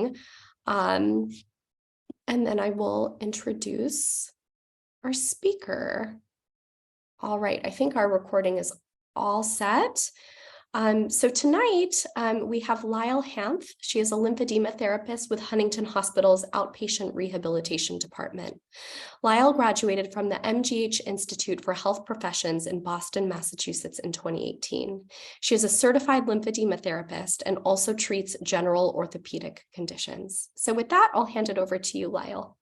recording. And then I will introduce our speaker. All right, I think our recording is all set. So tonight we have Lyle Hanf. She is a lymphedema therapist with Huntington Hospital's Outpatient Rehabilitation Department. Lyle graduated from the MGH Institute for Health Professions in Boston, Massachusetts in 2018. She is a certified lymphedema therapist and also treats general orthopedic conditions. So with that, I'll hand it over to you, Lyle.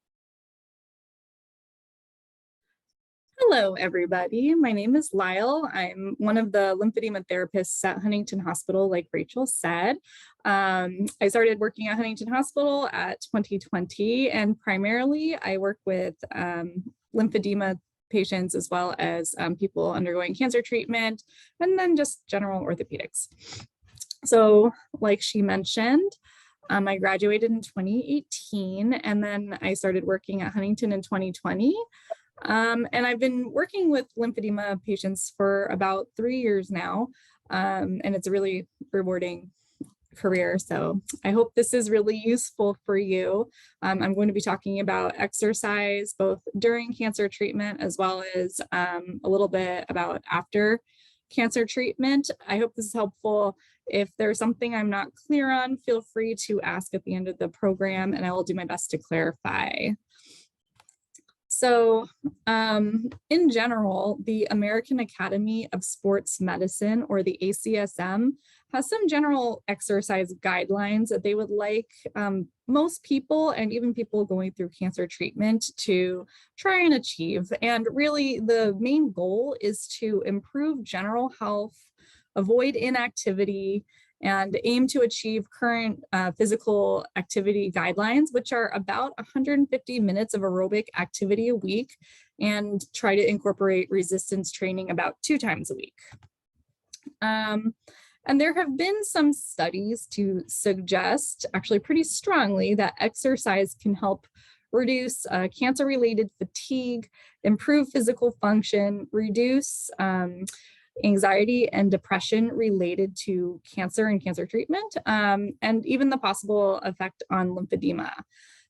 Hello, everybody. My name is Lyle. I'm one of the lymphedema therapists at Huntington Hospital, like Rachel said. I started working at Huntington Hospital at 2020, and primarily I work with lymphedema patients as well as people undergoing cancer treatment, and then just general orthopedics. So like she mentioned, I graduated in 2018, and then I started working at Huntington in 2020. And I've been working with lymphedema patients for about 3 years now, and it's a really rewarding career. So I hope this is really useful for you. I'm going to be talking about exercise, both during cancer treatment, as well as a little bit about after cancer treatment. I hope this is helpful. If there's something I'm not clear on, feel free to ask at the end of the program, and I will do my best to clarify. So in general, the American Academy of Sports Medicine, or the ACSM, has some general exercise guidelines that they would like most people, and even people going through cancer treatment, to try and achieve. And really the main goal is to improve general health, avoid inactivity, and aim to achieve current physical activity guidelines, which are about 150 minutes of aerobic activity a week, and try to incorporate resistance training about 2 times a week. And there have been some studies to suggest, actually pretty strongly, that exercise can help reduce cancer-related fatigue, improve physical function, reduce anxiety and depression related to cancer and cancer treatment, and even the possible effect on lymphedema.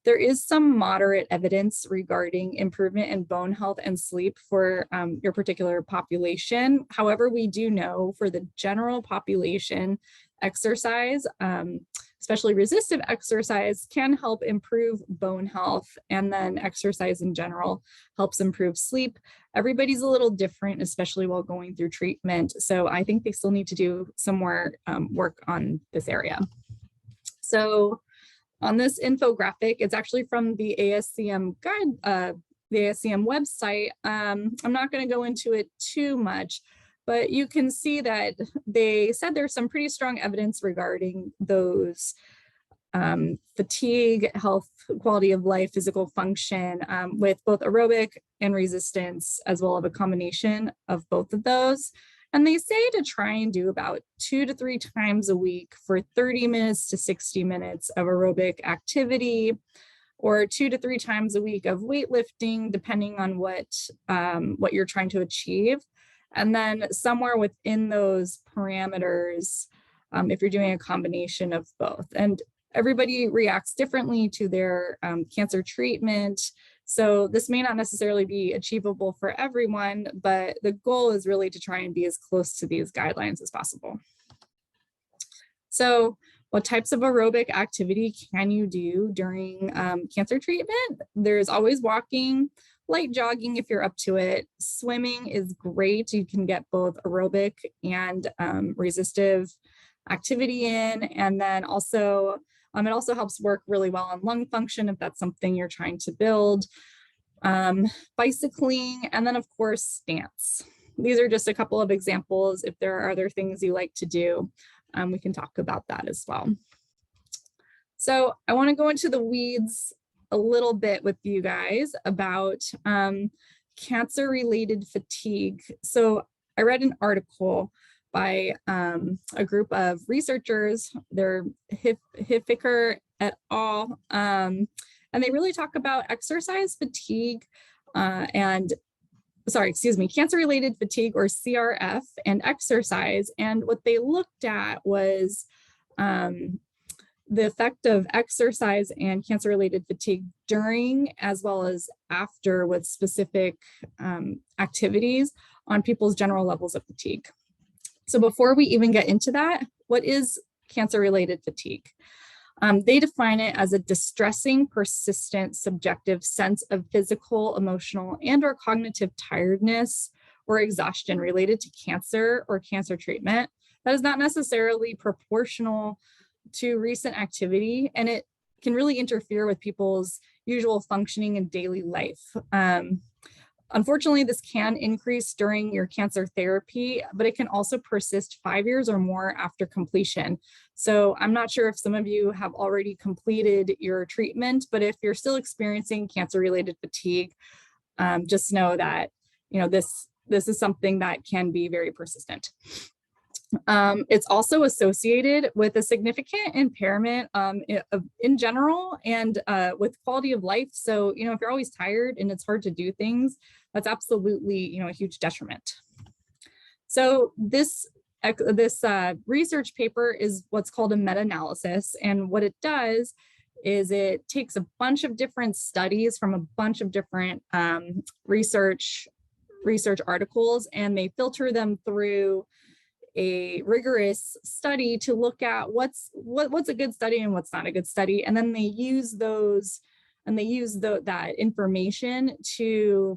There is some moderate evidence regarding improvement in bone health and sleep for your particular population. However, we do know for the general population, exercise, especially resistive exercise, can help improve bone health, and then exercise in general helps improve sleep. Everybody's a little different, especially while going through treatment. So I think they still need to do some more work on this area. So on this infographic, it's actually from the ASCM guide, the ASCM website. I'm not going to go into it too much, but you can see that they said there's some pretty strong evidence regarding those fatigue, health, quality of life, physical function, with both aerobic and resistance, as well as a combination of both of those. And they say to try and do about 2 to 3 times a week for 30 minutes to 60 minutes of aerobic activity, or 2 to 3 times a week of weightlifting, depending on what you're trying to achieve. And then somewhere within those parameters, if you're doing a combination of both. And everybody reacts differently to their cancer treatment. So this may not necessarily be achievable for everyone, but the goal is really to try and be as close to these guidelines as possible. So what types of aerobic activity can you do during cancer treatment? There's always walking, light jogging if you're up to it. Swimming is great. You can get both aerobic and resistive activity in. And then also, it also helps work really well on lung function if that's something you're trying to build. Bicycling, and then of course, dance. These are just a couple of examples. If there are other things you like to do, we can talk about that as well. So I want to go into the weeds a little bit with you guys about cancer-related fatigue. So I read an article by a group of researchers, they're Hiffiker et al. And they really talk about exercise fatigue cancer-related fatigue, or CRF, and exercise. And what they looked at was the effect of exercise and cancer-related fatigue during as well as after with specific activities on people's general levels of fatigue. So before we even get into that, what is cancer-related fatigue? They define it as a distressing, persistent, subjective sense of physical, emotional, and or cognitive tiredness or exhaustion related to cancer or cancer treatment that is not necessarily proportional to recent activity, and it can really interfere with people's usual functioning in daily life. Unfortunately, this can increase during your cancer therapy, but it can also persist 5 years or more after completion. So I'm not sure if some of you have already completed your treatment, but if you're still experiencing cancer-related fatigue, just know that this is something that can be very persistent. It's also associated with a significant impairment in general and with quality of life. So, if you're always tired and it's hard to do things, that's absolutely, a huge detriment. So this research paper is what's called a meta-analysis. And what it does is it takes a bunch of different studies from a bunch of different research articles, and they filter them through a rigorous study to look at what's a good study and what's not a good study. And then they use that information to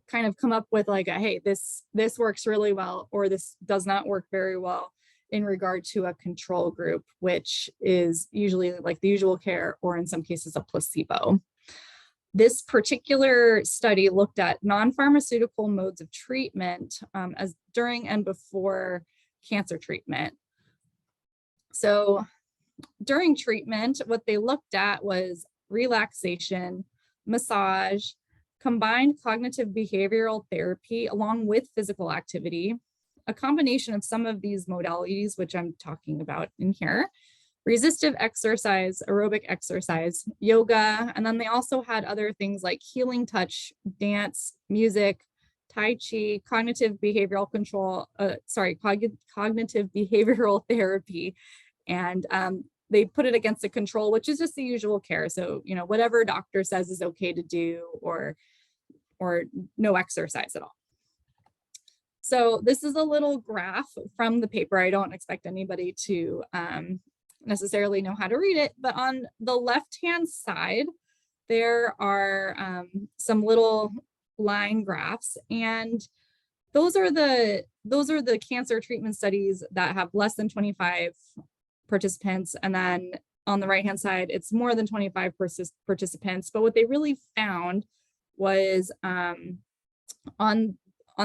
kind of come up with like hey, this works really well, or this does not work very well in regard to a control group, which is usually like the usual care, or in some cases a placebo. This particular study looked at non-pharmaceutical modes of treatment as during and before cancer treatment. So during treatment, what they looked at was relaxation, massage, combined cognitive behavioral therapy along with physical activity, a combination of some of these modalities, which I'm talking about in here, resistive exercise, aerobic exercise, yoga, and then they also had other things like healing touch, dance, music, Tai Chi, cognitive behavioral therapy. And they put it against a control, which is just the usual care. So, whatever doctor says is okay to do, or no exercise at all. So this is a little graph from the paper. I don't expect anybody to necessarily know how to read it, but on the left-hand side, there are some little line graphs, and those are the cancer treatment studies that have less than 25 participants. And then on the right-hand side, it's more than 25 participants. But what they really found was on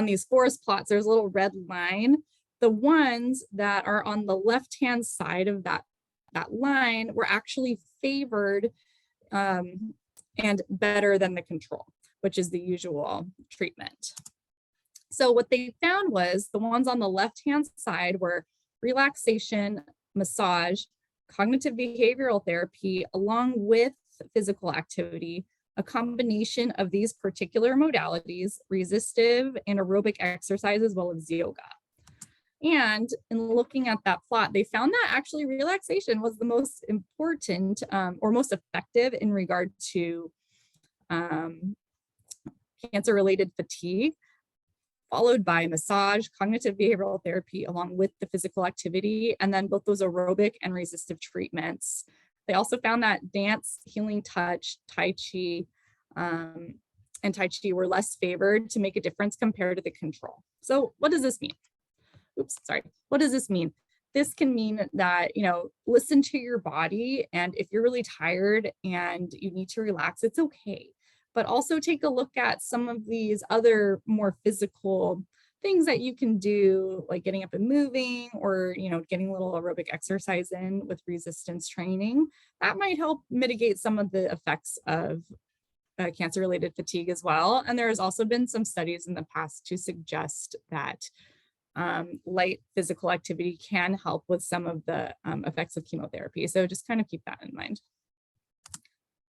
these forest plots, there's a little red line. The ones that are on the left-hand side of that line were actually favored and better than the control, which is the usual treatment. So what they found was the ones on the left-hand side were relaxation, massage, cognitive behavioral therapy, along with physical activity, a combination of these particular modalities, resistive and aerobic exercise, as well as yoga. And in looking at that plot, they found that actually relaxation was the most important or most effective in regard to cancer-related fatigue, followed by massage, cognitive behavioral therapy, along with the physical activity, and then both those aerobic and resistive treatments. They also found that dance, healing touch, Tai Chi, and Tai Chi were less favored to make a difference compared to the control. So what does this mean? What does this mean? This can mean that, listen to your body, and if you're really tired and you need to relax, it's okay. But also take a look at some of these other more physical things that you can do, like getting up and moving, or getting a little aerobic exercise in with resistance training. That might help mitigate some of the effects of cancer-related fatigue as well. And there has also been some studies in the past to suggest that light physical activity can help with some of the effects of chemotherapy. So just kind of keep that in mind.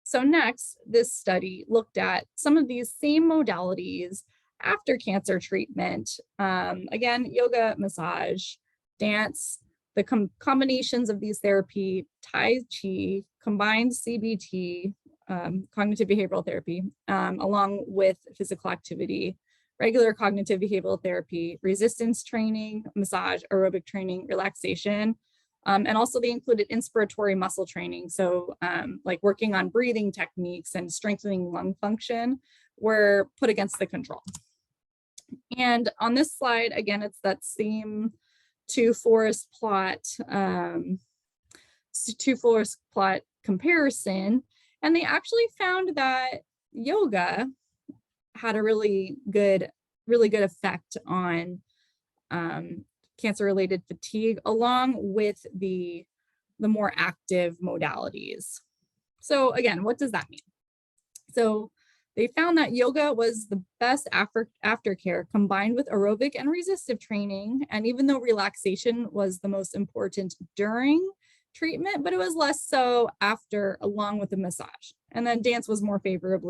So next, this study looked at some of these same modalities after cancer treatment. Again, yoga, massage, dance, the combinations of these therapy, Tai Chi, combined CBT, cognitive behavioral therapy, along with physical activity, regular cognitive behavioral therapy, resistance training, massage, aerobic training, relaxation, and also they included inspiratory muscle training. So like working on breathing techniques and strengthening lung function were put against the control. And on this slide, again, it's that same two forest plot comparison. And they actually found that yoga had a really good effect on cancer-related fatigue, along with the more active modalities. So again, what does that mean? So they found that yoga was the best aftercare combined with aerobic and resistive training. And even though relaxation was the most important during treatment, but it was less so after, along with the massage. And then dance was more favored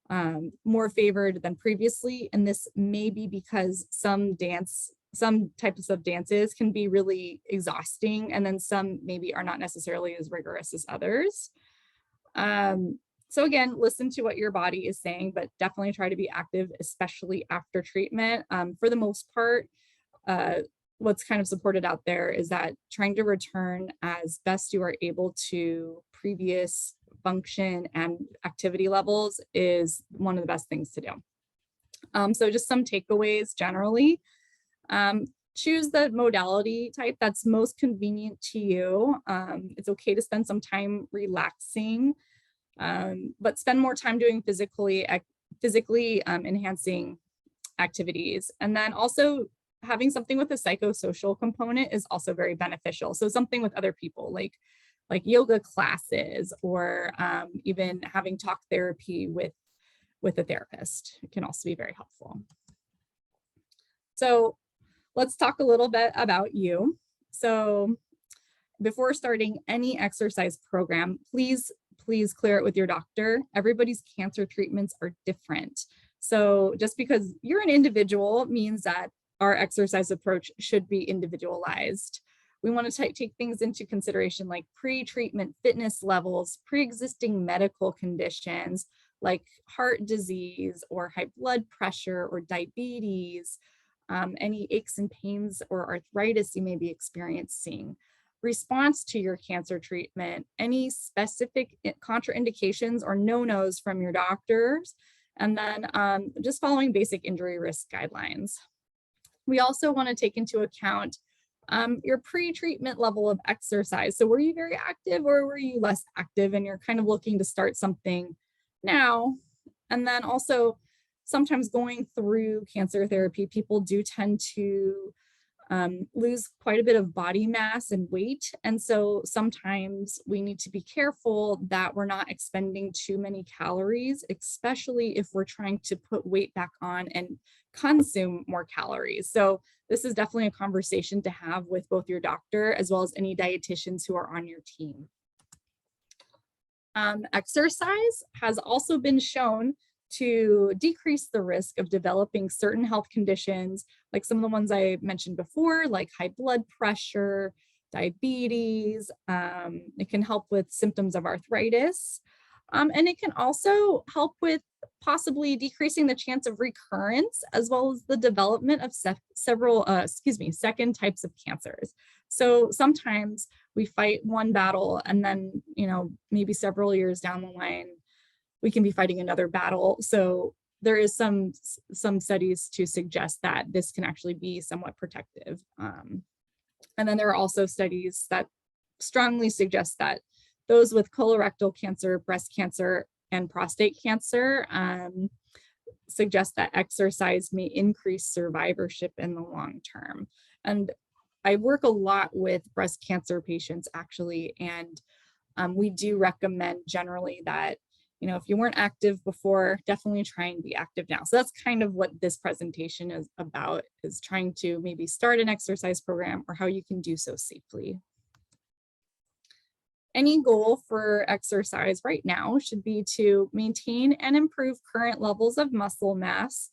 than previously. And this may be because some types of dances can be really exhausting, and then some maybe are not necessarily as rigorous as others. So again, listen to what your body is saying, but definitely try to be active, especially after treatment. For the most part, what's kind of supported out there is that trying to return as best you are able to previous function and activity levels is one of the best things to do. So just some takeaways generally. Choose the modality type that's most convenient to you. It's okay to spend some time relaxing, but spend more time doing physically enhancing activities. And then also having something with a psychosocial component is also very beneficial. So something with other people, like yoga classes, or even having talk therapy with a therapist, it can also be very helpful. So let's talk a little bit about you. So before starting any exercise program, please clear it with your doctor. Everybody's cancer treatments are different. So just because you're an individual means that our exercise approach should be individualized. We want to take things into consideration like pre-treatment fitness levels, pre-existing medical conditions like heart disease or high blood pressure or diabetes, any aches and pains or arthritis you may be experiencing, response to your cancer treatment, any specific contraindications or no-nos from your doctors, and then just following basic injury risk guidelines. We also want to take into account your pre-treatment level of exercise. So were you very active or were you less active, and you're kind of looking to start something now? And then also sometimes going through cancer therapy, people do tend to lose quite a bit of body mass and weight. And so sometimes we need to be careful that we're not expending too many calories, especially if we're trying to put weight back on and consume more calories. So this is definitely a conversation to have with both your doctor as well as any dietitians who are on your team. Exercise has also been shown to decrease the risk of developing certain health conditions, like some of the ones I mentioned before, like high blood pressure, diabetes. It can help with symptoms of arthritis. And it can also help with possibly decreasing the chance of recurrence, as well as the development of several second types of cancers. So sometimes we fight one battle and then, maybe several years down the line, we can be fighting another battle. So there is some studies to suggest that this can actually be somewhat protective. And then there are also studies that strongly suggest that those with colorectal cancer, breast cancer, and prostate cancer suggest that exercise may increase survivorship in the long term. And I work a lot with breast cancer patients actually, and we do recommend generally that if you weren't active before, definitely try and be active now. So that's kind of what this presentation is about, is trying to maybe start an exercise program or how you can do so safely. Any goal for exercise right now should be to maintain and improve current levels of muscle mass,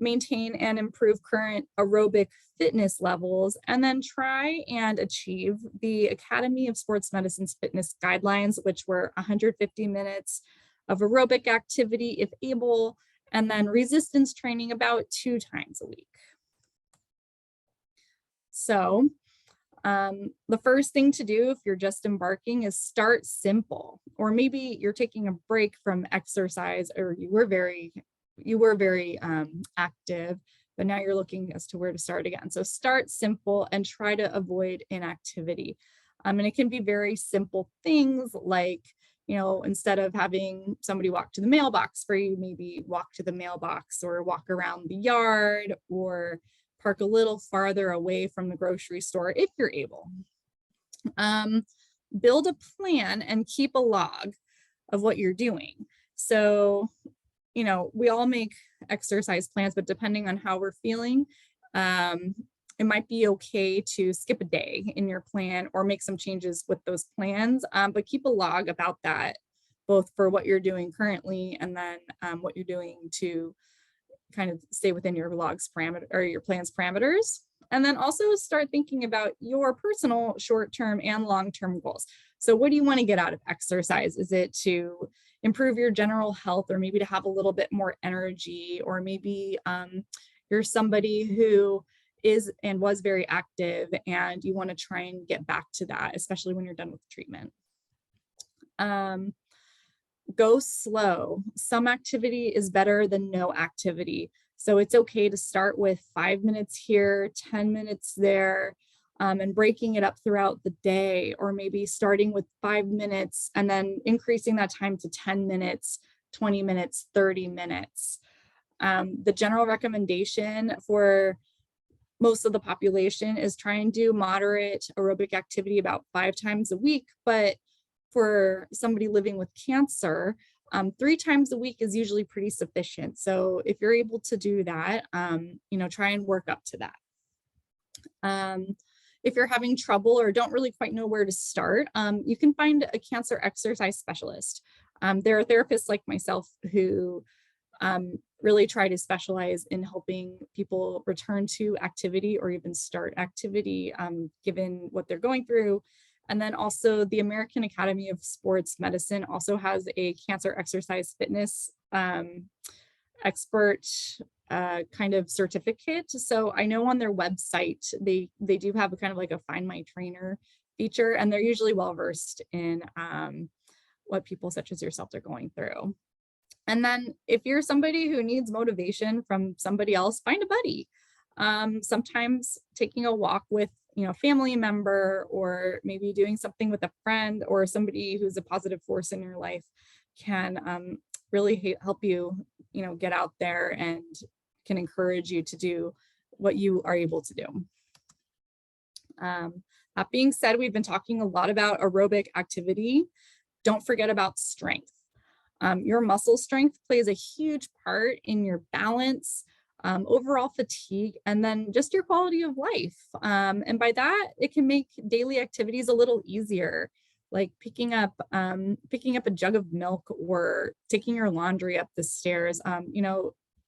maintain and improve current aerobic fitness levels, and then try and achieve the Academy of Sports Medicine's fitness guidelines, which were 150 minutes of aerobic activity if able, and then resistance training about 2 times a week. So the first thing to do if you're just embarking is start simple, or maybe you're taking a break from exercise, or you were very active, but now you're looking as to where to start again. So start simple and try to avoid inactivity. And it can be very simple things like, instead of having somebody walk to the mailbox for you, maybe walk to the mailbox or walk around the yard or park a little farther away from the grocery store if you're able. Build a plan and keep a log of what you're doing. So, we all make exercise plans, but depending on how we're feeling, it might be okay to skip a day in your plan or make some changes with those plans, but keep a log about that, both for what you're doing currently and then what you're doing to kind of stay within your log's parameter or your plan's parameters. And then also start thinking about your personal short-term and long-term goals. So what do you want to get out of exercise? Is it to improve your general health, or maybe to have a little bit more energy, or maybe you're somebody who is and was very active and you want to try and get back to that, especially when you're done with treatment. Go slow. Some activity is better than no activity. So it's okay to start with 5 minutes here, 10 minutes there, and breaking it up throughout the day, or maybe starting with 5 minutes and then increasing that time to 10 minutes, 20 minutes, 30 minutes. The general recommendation for most of the population is try and do moderate aerobic activity about 5 times a week, but for somebody living with cancer, 3 times a week is usually pretty sufficient. So if you're able to do that, try and work up to that. If you're having trouble or don't really quite know where to start, you can find a cancer exercise specialist. There are therapists like myself who really try to specialize in helping people return to activity or even start activity, given what they're going through. And then also the American Academy of Sports Medicine also has a cancer exercise fitness expert kind of certificate. So I know on their website, they do have a kind of like a Find My Trainer feature, and they're usually well-versed in what people such as yourself are going through. And then if you're somebody who needs motivation from somebody else, find a buddy. Sometimes taking a walk with family member, or maybe doing something with a friend or somebody who's a positive force in your life can really help you, get out there and can encourage you to do what you are able to do. That being said, we've been talking a lot about aerobic activity. Don't forget about strength. Your muscle strength plays a huge part in your balance, overall fatigue, and then just your quality of life. And by that, it can make daily activities a little easier, like picking up a jug of milk or taking your laundry up the stairs.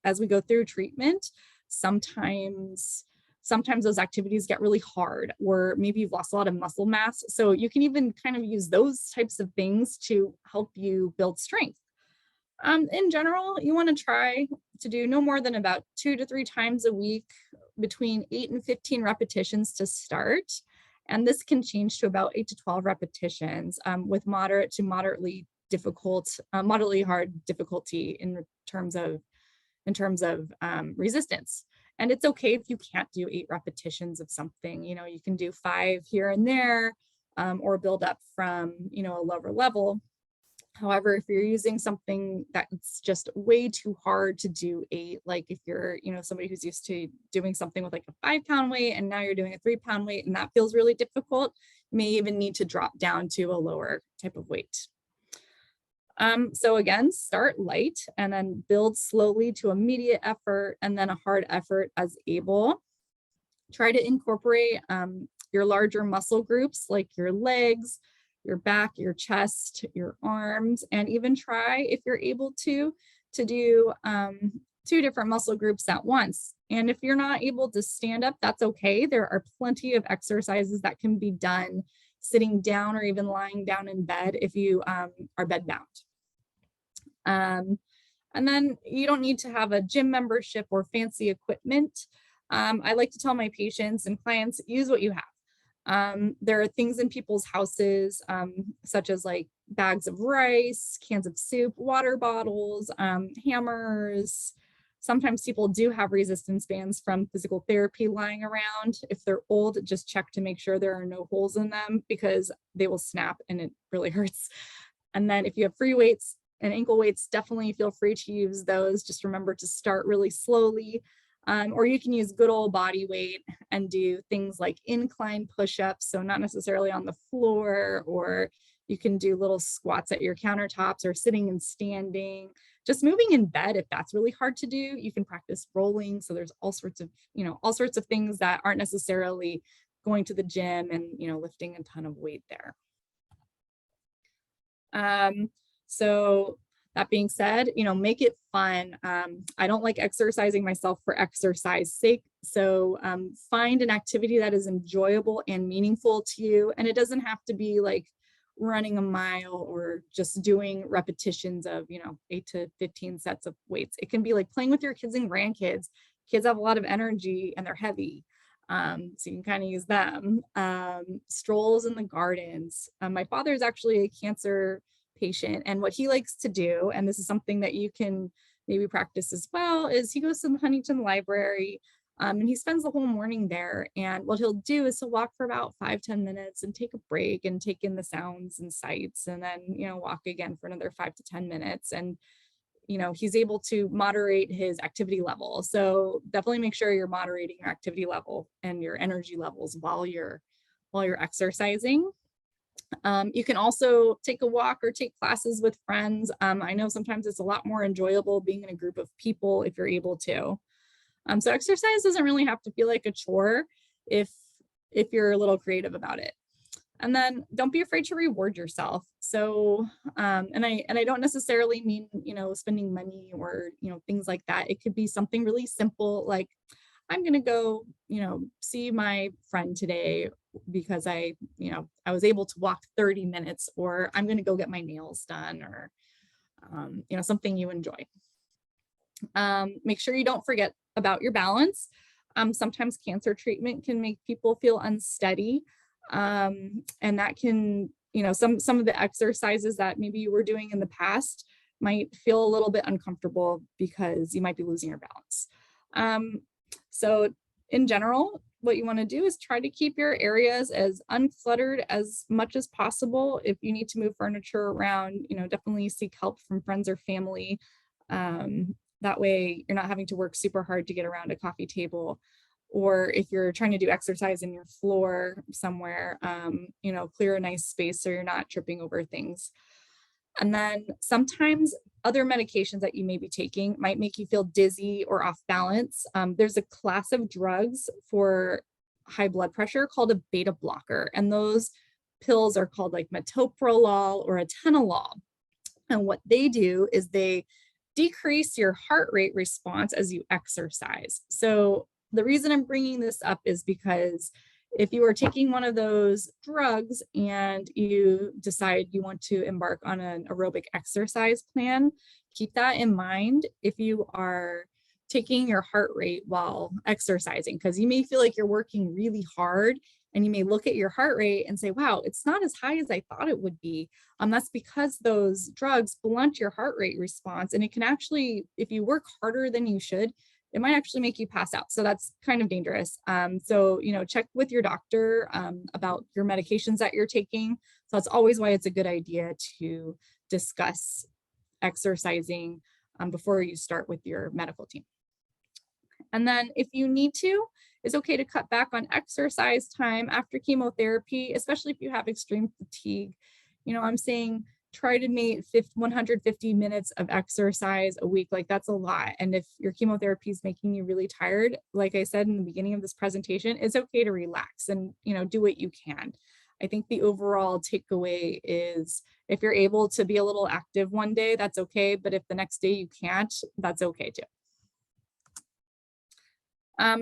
As we go through treatment, sometimes those activities get really hard, or maybe you've lost a lot of muscle mass. So you can even kind of use those types of things to help you build strength. In general, you want to try to do no more than about 2 to 3 times a week, between 8 and 15 repetitions to start. And this can change to about 8 to 12 repetitions, with moderate to moderately hard difficulty in terms of resistance. And it's okay if you can't do 8 repetitions of something. You can do 5 here and there, or build up from a lower level. However, if you're using something that's just way too hard to do 8, like if you're, somebody who's used to doing something with like a 5-pound weight and now you're doing a 3-pound weight and that feels really difficult, you may even need to drop down to a lower type of weight. So again, start light and then build slowly to immediate effort and then a hard effort as able. Try to incorporate your larger muscle groups like your legs, your back, your chest, your arms, and even try, if you're able to do two different muscle groups at once. And if you're not able to stand up, that's okay. There are plenty of exercises that can be done sitting down or even lying down in bed if you are bed bound. And then you don't need to have a gym membership or fancy equipment. I like to tell my patients and clients, use what you have. There are things in people's houses, such as like bags of rice, cans of soup, water bottles, hammers. Sometimes people do have resistance bands from physical therapy lying around. If they're old, just check to make sure there are no holes in them because they will snap and it really hurts. And then if you have free weights and ankle weights, definitely feel free to use those. Just remember to start really slowly. Or you can use good old body weight and do things like incline push-ups. So not necessarily on the floor, or you can do little squats at your countertops or sitting and standing. Just moving in bed, if that's really hard to do, you can practice rolling. So there's all sorts of things that aren't necessarily going to the gym and, lifting a ton of weight there. So that being said, make it fun. I don't like exercising myself for exercise sake. So find an activity that is enjoyable and meaningful to you. And it doesn't have to be like running a mile or just doing repetitions of, 8 to 15 sets of weights. It can be like playing with your kids and grandkids. Kids have a lot of energy and they're heavy. So you can kind of use them. Strolls in the gardens. My father is actually a cancer patient, and what he likes to do, and this is something that you can maybe practice as well, is he goes to the Huntington Library, and he spends the whole morning there. And what he'll do is he'll walk for about 5-10 minutes and take a break and take in the sounds and sights, and then walk again for another 5 to 10 minutes. And he's able to moderate his activity level. So definitely make sure you're moderating your activity level and your energy levels while you're exercising. You can also take a walk or take classes with friends. I know sometimes it's a lot more enjoyable being in a group of people if you're able to. So exercise doesn't really have to feel like a chore if you're a little creative about it. And then don't be afraid to reward yourself. So, and I don't necessarily mean, spending money or, things like that. It could be something really simple, like I'm going to go, see my friend today because I was able to walk 30 minutes, or I'm going to go get my nails done, or, something you enjoy. Make sure you don't forget about your balance. Sometimes cancer treatment can make people feel unsteady. And that can, some of the exercises that maybe you were doing in the past might feel a little bit uncomfortable because you might be losing your balance. So in general, what you want to do is try to keep your areas as uncluttered as much as possible. If you need to move furniture around, definitely seek help from friends or family. That way you're not having to work super hard to get around a coffee table. Or if you're trying to do exercise in your floor somewhere, clear a nice space so you're not tripping over things. And then sometimes other medications that you may be taking might make you feel dizzy or off balance. There's a class of drugs for high blood pressure called a beta blocker. And those pills are called like metoprolol or atenolol. And what they do is they decrease your heart rate response as you exercise. So the reason I'm bringing this up is because if you are taking one of those drugs and you decide you want to embark on an aerobic exercise plan, keep that in mind if you are taking your heart rate while exercising, because you may feel like you're working really hard and you may look at your heart rate and say, wow, it's not as high as I thought it would be. That's because those drugs blunt your heart rate response. And it can actually, if you work harder than you should, it might actually make you pass out. So that's kind of dangerous. So, check with your doctor about your medications that you're taking. So that's always why it's a good idea to discuss exercising before you start with your medical team. And then if you need to, it's okay to cut back on exercise time after chemotherapy, especially if you have extreme fatigue. I'm saying try to make 150 minutes of exercise a week. Like that's a lot. And if your chemotherapy is making you really tired, like I said in the beginning of this presentation, it's okay to relax and, do what you can. I think the overall takeaway is if you're able to be a little active one day, that's okay. But if the next day you can't, that's okay too.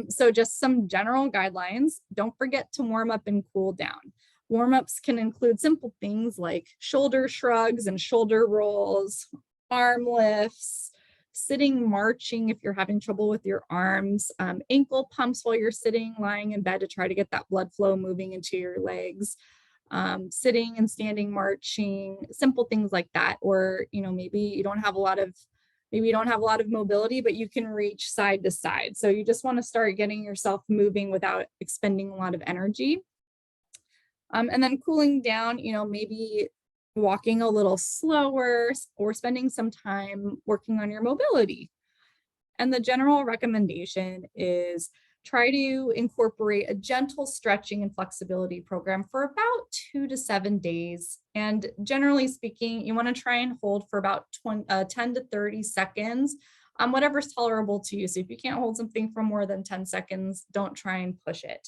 So just some general guidelines. Don't forget to warm up and cool down. Warm-ups can include simple things like shoulder shrugs and shoulder rolls, arm lifts, sitting marching if you're having trouble with your arms, ankle pumps while you're sitting, lying in bed to try to get that blood flow moving into your legs, sitting and standing marching, simple things like that. Or, maybe you don't have a lot of mobility, but you can reach side to side. So you just want to start getting yourself moving without expending a lot of energy. And then cooling down, maybe walking a little slower or spending some time working on your mobility. And the general recommendation is try to incorporate a gentle stretching and flexibility program for about 2 to 7 days. And generally speaking, you want to try and hold for about 10 to 30 seconds, whatever's tolerable to you. So if you can't hold something for more than 10 seconds, don't try and push it.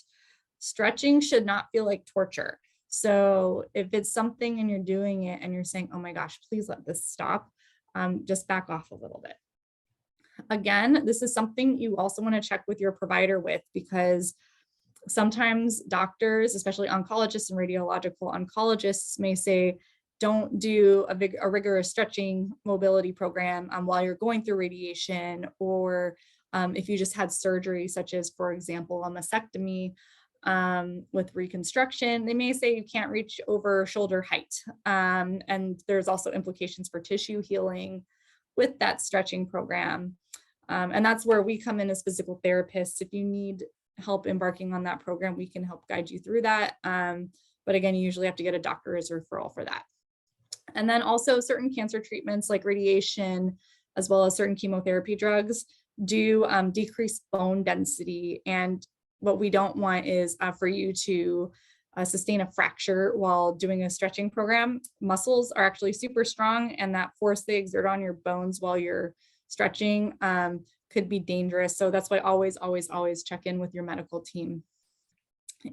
Stretching should not feel like torture. So if it's something and you're doing it and you're saying, oh my gosh, please let this stop, just back off a little bit. Again, this is something you also want to check with your provider with, because sometimes doctors, especially oncologists and radiological oncologists, may say, don't do a rigorous stretching mobility program while you're going through radiation, or if you just had surgery, such as, for example, a mastectomy with reconstruction, they may say you can't reach over shoulder height. And there's also implications for tissue healing with that stretching program. And that's where we come in as physical therapists. If you need help embarking on that program, we can help guide you through that. But again, you usually have to get a doctor's referral for that. And then also certain cancer treatments like radiation, as well as certain chemotherapy drugs, do decrease bone density. And what we don't want is for you to sustain a fracture while doing a stretching program. Muscles are actually super strong, and that force they exert on your bones while you're stretching could be dangerous. So that's why always check in with your medical team.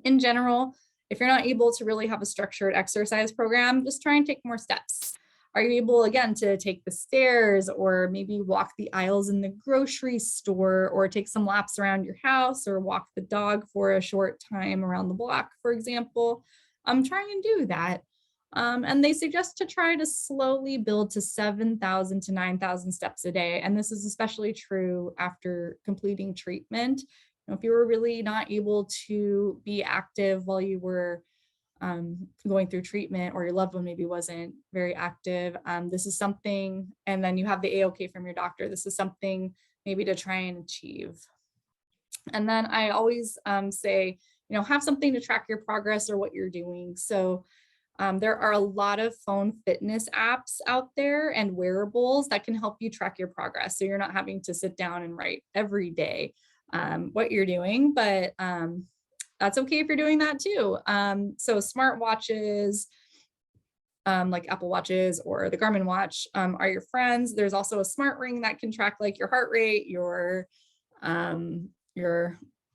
In general, if you're not able to really have a structured exercise program, just try and take more steps. Are you able, again, to take the stairs, or maybe walk the aisles in the grocery store, or take some laps around your house, or walk the dog for a short time around the block, for example? Try and do that. And they suggest to try to slowly build to 7,000 to 9,000 steps a day. And this is especially true after completing treatment. If you were really not able to be active while you were going through treatment, or your loved one maybe wasn't very active, this is something, and then you have the A-OK from your doctor, this is something maybe to try and achieve. And then I always say, have something to track your progress or what you're doing. So there are a lot of phone fitness apps out there and wearables that can help you track your progress. So you're not having to sit down and write every day what you're doing, but that's okay if you're doing that too. So smartwatches, like Apple Watches or the Garmin watch, are your friends. There's also a smart ring that can track like your heart rate, your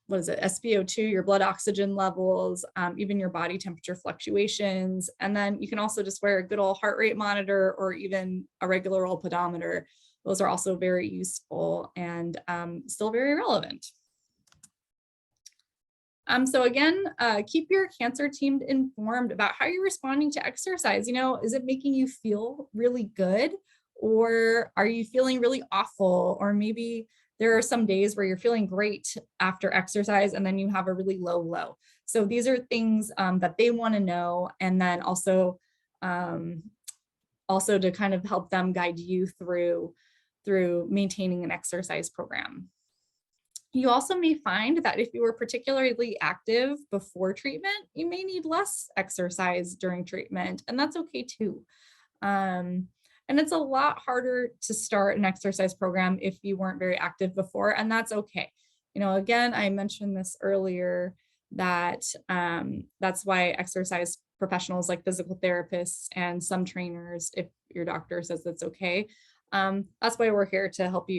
what is it, SpO2, your blood oxygen levels, even your body temperature fluctuations. And then you can also just wear a good old heart rate monitor, or even a regular old pedometer. Those are also very useful and still very relevant. So again, keep your cancer team informed about how you're responding to exercise. Is it making you feel really good, or are you feeling really awful? Or maybe there are some days where you're feeling great after exercise and then you have a really low low. So these are things that they want to know, and then also to kind of help them guide you through maintaining an exercise program. You also may find that if you were particularly active before treatment, you may need less exercise during treatment, and that's okay too. And it's a lot harder to start an exercise program if you weren't very active before, and that's okay. Again, I mentioned this earlier, that that's why exercise professionals like physical therapists and some trainers, if your doctor says that's okay, that's why we're here to help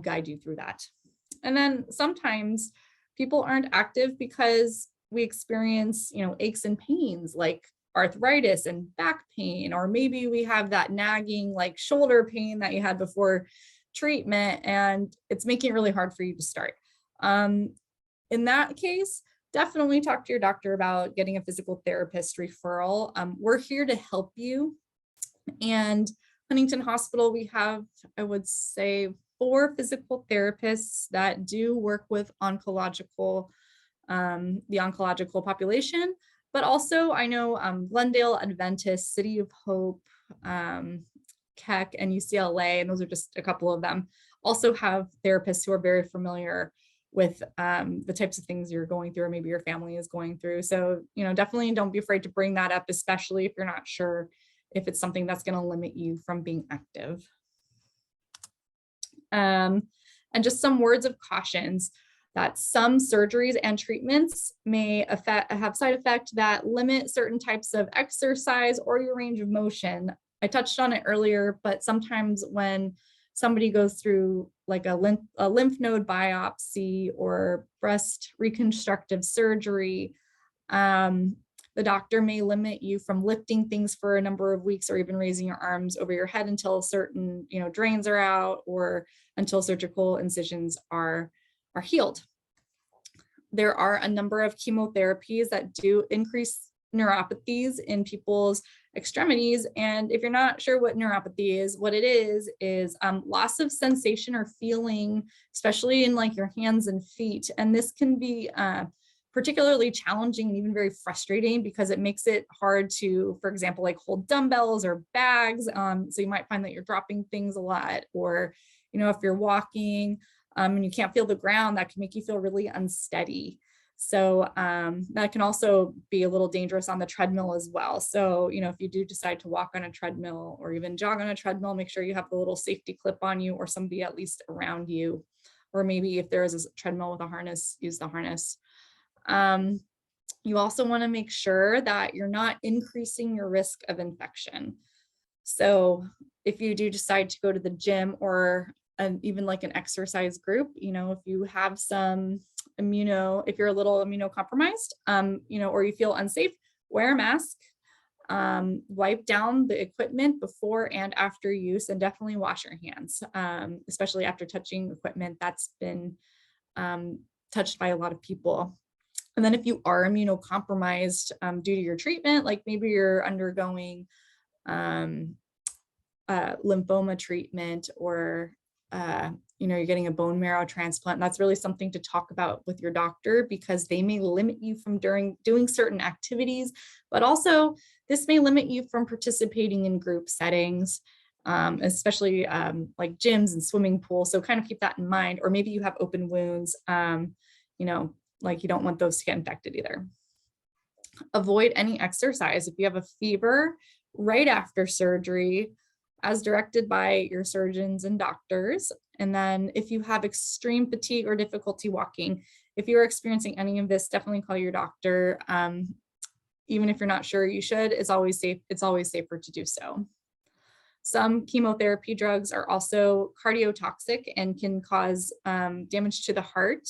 guide you through that. And then sometimes people aren't active because we experience, aches and pains like arthritis and back pain, or maybe we have that nagging like shoulder pain that you had before treatment, and it's making it really hard for you to start. In that case, definitely talk to your doctor about getting a physical therapist referral. We're here to help you. And Huntington Hospital, we have, I would say, 4 physical therapists that do work with oncological, the oncological population. But also, I know Glendale Adventist, City of Hope, Keck, and UCLA, and those are just a couple of them, also have therapists who are very familiar with the types of things you're going through, or maybe your family is going through. So, definitely don't be afraid to bring that up, especially if you're not sure if it's something that's going to limit you from being active. And just some words of cautions that some surgeries and treatments may have side effects that limit certain types of exercise or your range of motion. I touched on it earlier, but sometimes when somebody goes through like a lymph node biopsy or breast reconstructive surgery, the doctor may limit you from lifting things for a number of weeks or even raising your arms over your head until certain, drains are out or until surgical incisions are healed. There are a number of chemotherapies that do increase neuropathies in people's extremities. And if you're not sure what neuropathy is, what it is loss of sensation or feeling, especially in like your hands and feet. And this can be particularly challenging and even very frustrating because it makes it hard to, for example, like hold dumbbells or bags. So you might find that you're dropping things a lot, or, if you're walking and you can't feel the ground, that can make you feel really unsteady. So that can also be a little dangerous on the treadmill as well. So, if you do decide to walk on a treadmill or even jog on a treadmill, make sure you have the little safety clip on you or somebody at least around you. Or maybe if there is a treadmill with a harness, use the harness. You also want to make sure that you're not increasing your risk of infection. So if you do decide to go to the gym or even like an exercise group, if you have some if you're a little immunocompromised, or you feel unsafe, wear a mask, wipe down the equipment before and after use, and definitely wash your hands, especially after touching equipment that's been touched by a lot of people. And then if you are immunocompromised due to your treatment, like maybe you're undergoing lymphoma treatment, or you're getting a bone marrow transplant, that's really something to talk about with your doctor, because they may limit you from doing certain activities, but also this may limit you from participating in group settings, especially like gyms and swimming pools. So kind of keep that in mind. Or maybe you have open wounds, like you don't want those to get infected either. Avoid any exercise if you have a fever right after surgery, as directed by your surgeons and doctors. And then if you have extreme fatigue or difficulty walking, if you're experiencing any of this, definitely call your doctor. Even if you're not sure you should, it's always safe. It's always safer to do so. Some chemotherapy drugs are also cardiotoxic and can cause damage to the heart.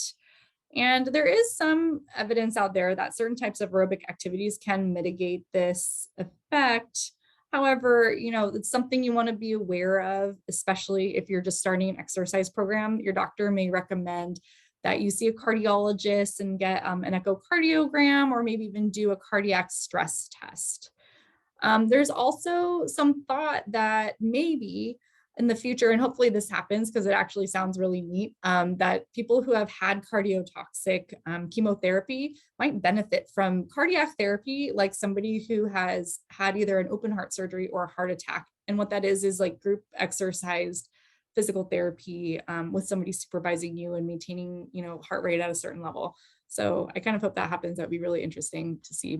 And there is some evidence out there that certain types of aerobic activities can mitigate this effect. However, it's something you want to be aware of, especially if you're just starting an exercise program. Your doctor may recommend that you see a cardiologist and get an echocardiogram, or maybe even do a cardiac stress test. There's also some thought that maybe in the future, and hopefully this happens because it actually sounds really neat, that people who have had cardiotoxic chemotherapy might benefit from cardiac therapy, like somebody who has had either an open heart surgery or a heart attack. And what that is like group exercised physical therapy with somebody supervising you and maintaining, heart rate at a certain level. So I kind of hope that happens. That'd be really interesting to see,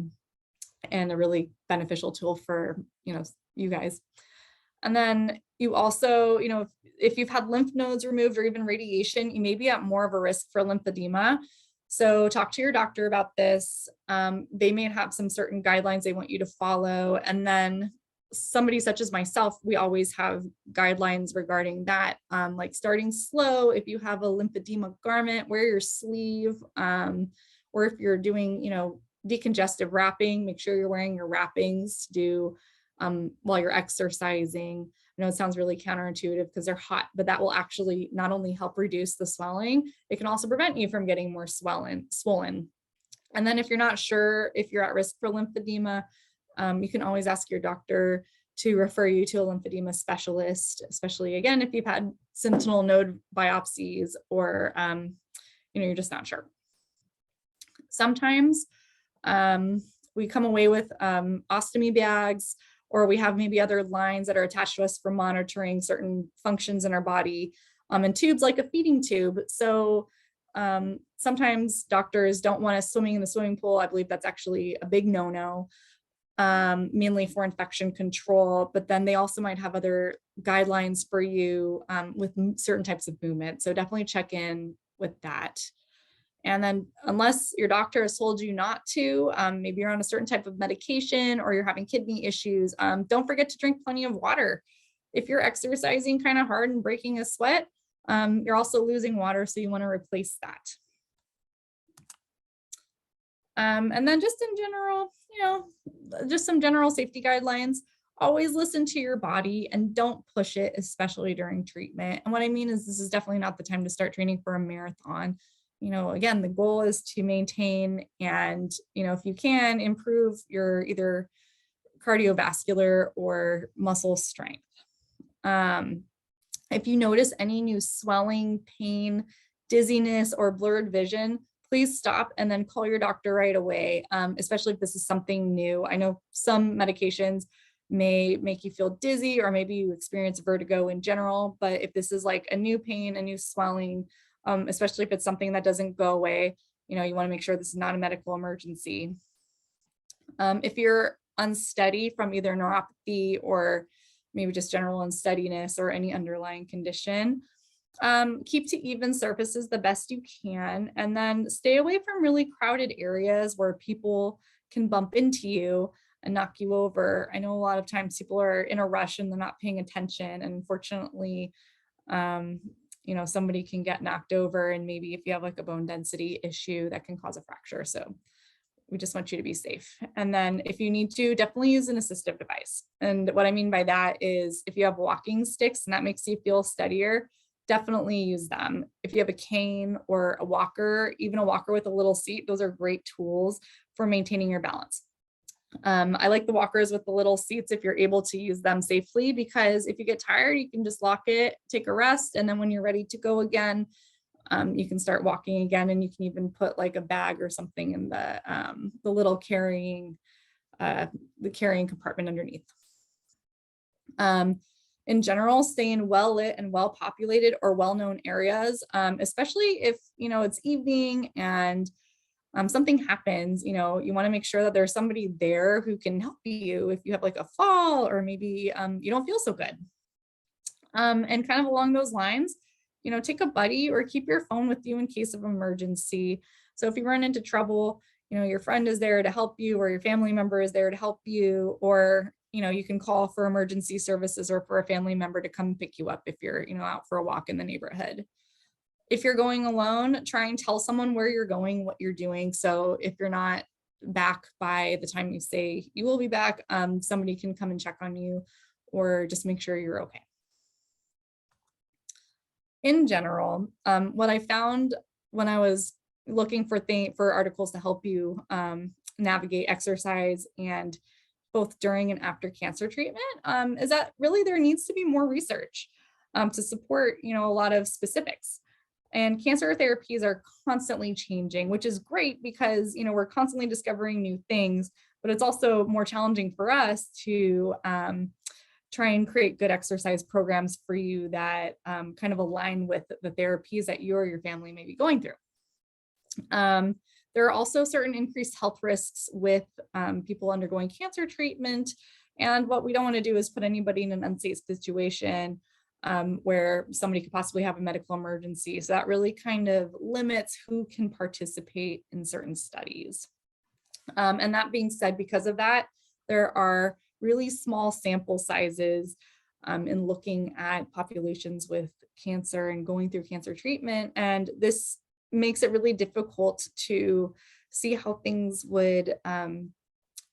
and a really beneficial tool for, you guys. And then you also, if you've had lymph nodes removed or even radiation, you may be at more of a risk for lymphedema. So talk to your doctor about this. They may have some certain guidelines they want you to follow. And then somebody such as myself, we always have guidelines regarding that, like starting slow. If you have a lymphedema garment, wear your sleeve, or if you're doing, decongestive wrapping, make sure you're wearing your wrappings to do while you're exercising. I know it sounds really counterintuitive because they're hot, but that will actually not only help reduce the swelling, it can also prevent you from getting more swollen. And then if you're not sure if you're at risk for lymphedema, you can always ask your doctor to refer you to a lymphedema specialist, especially again, if you've had sentinel node biopsies or you're just not sure. Sometimes we come away with ostomy bags, or we have maybe other lines that are attached to us for monitoring certain functions in our body, and tubes like a feeding tube. So sometimes doctors don't want us swimming in the swimming pool. I believe that's actually a big no-no, mainly for infection control, but then they also might have other guidelines for you with certain types of movement. So definitely check in with that. And then unless your doctor has told you not to, maybe you're on a certain type of medication or you're having kidney issues, don't forget to drink plenty of water. If you're exercising kind of hard and breaking a sweat, you're also losing water, so you want to replace that. And then just in general, just some general safety guidelines. Always listen to your body and don't push it, especially during treatment. And what I mean is this is definitely not the time to start training for a marathon. Again, the goal is to maintain and, if you can, improve your either cardiovascular or muscle strength. If you notice any new swelling, pain, dizziness, or blurred vision, please stop and then call your doctor right away, especially if this is something new. I know some medications may make you feel dizzy, or maybe you experience vertigo in general, but if this is like a new pain, a new swelling, especially if it's something that doesn't go away, you want to make sure this is not a medical emergency. If you're unsteady from either neuropathy or maybe just general unsteadiness or any underlying condition, keep to even surfaces the best you can, and then stay away from really crowded areas where people can bump into you and knock you over. I know a lot of times people are in a rush and they're not paying attention, and unfortunately, somebody can get knocked over, and maybe if you have like a bone density issue, that can cause a fracture. So we just want you to be safe. And then if you need to, definitely use an assistive device. And what I mean by that is if you have walking sticks and that makes you feel steadier, definitely use them. If you have a cane or a walker, even a walker with a little seat, those are great tools for maintaining your balance. I like the walkers with the little seats if you're able to use them safely, because if you get tired, you can just lock it, take a rest, and then when you're ready to go again, you can start walking again, and you can even put like a bag or something in the little carrying compartment underneath. In general, stay in well-lit and well-populated or well-known areas, especially if it's evening and something happens. You want to make sure that there's somebody there who can help you if you have like a fall, or maybe you don't feel so good. And kind of along those lines, take a buddy or keep your phone with you in case of emergency. So if you run into trouble, your friend is there to help you, or your family member is there to help you, or you can call for emergency services or for a family member to come pick you up if you're out for a walk in the neighborhood. If you're going alone, try and tell someone where you're going, what you're doing. So if you're not back by the time you say you will be back, somebody can come and check on you, or just make sure you're okay. In general, what I found when I was looking for articles to help you navigate exercise and both during and after cancer treatment, is that really there needs to be more research to support a lot of specifics. And cancer therapies are constantly changing, which is great because we're constantly discovering new things, but it's also more challenging for us to try and create good exercise programs for you that kind of align with the therapies that you or your family may be going through. There are also certain increased health risks with people undergoing cancer treatment. And what we don't want to do is put anybody in an unsafe situation where somebody could possibly have a medical emergency. So that really kind of limits who can participate in certain studies. And that being said, because of that, there are really small sample sizes in looking at populations with cancer and going through cancer treatment. And this makes it really difficult to see how things would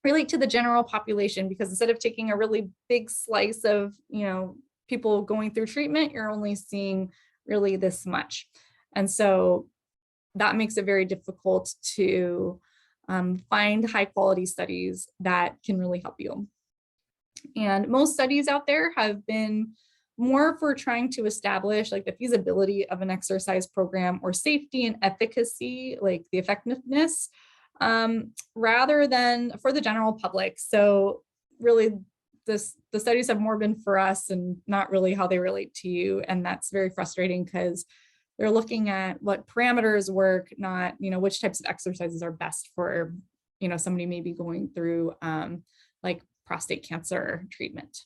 relate to the general population, because instead of taking a really big slice of, people going through treatment, you're only seeing really this much. And so that makes it very difficult to find high quality studies that can really help you. And most studies out there have been more for trying to establish like the feasibility of an exercise program or safety and efficacy, like the effectiveness, rather than for the general public. So really the studies have more been for us and not really how they relate to you. And that's very frustrating because they're looking at what parameters work, not, which types of exercises are best for, somebody maybe going through like prostate cancer treatment.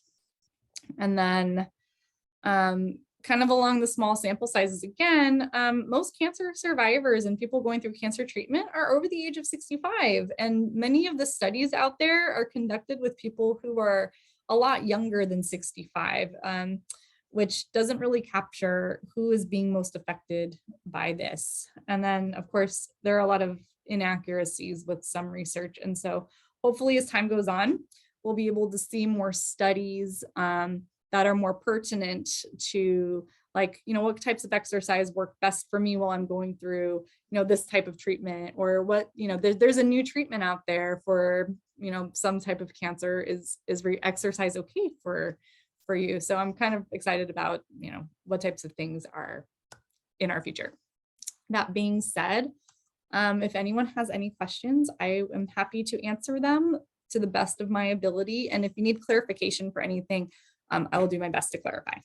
And then kind of along the small sample sizes again, most cancer survivors and people going through cancer treatment are over the age of 65. And many of the studies out there are conducted with people who are a lot younger than 65, which doesn't really capture who is being most affected by this. And then, of course, there are a lot of inaccuracies with some research. And so hopefully as time goes on, we'll be able to see more studies that are more pertinent to like, what types of exercise work best for me while I'm going through, this type of treatment, or what, there's a new treatment out there for, some type of cancer. Is exercise okay for you? So I'm kind of excited about, what types of things are in our future. That being said, if anyone has any questions, I am happy to answer them to the best of my ability. And if you need clarification for anything, I will do my best to clarify.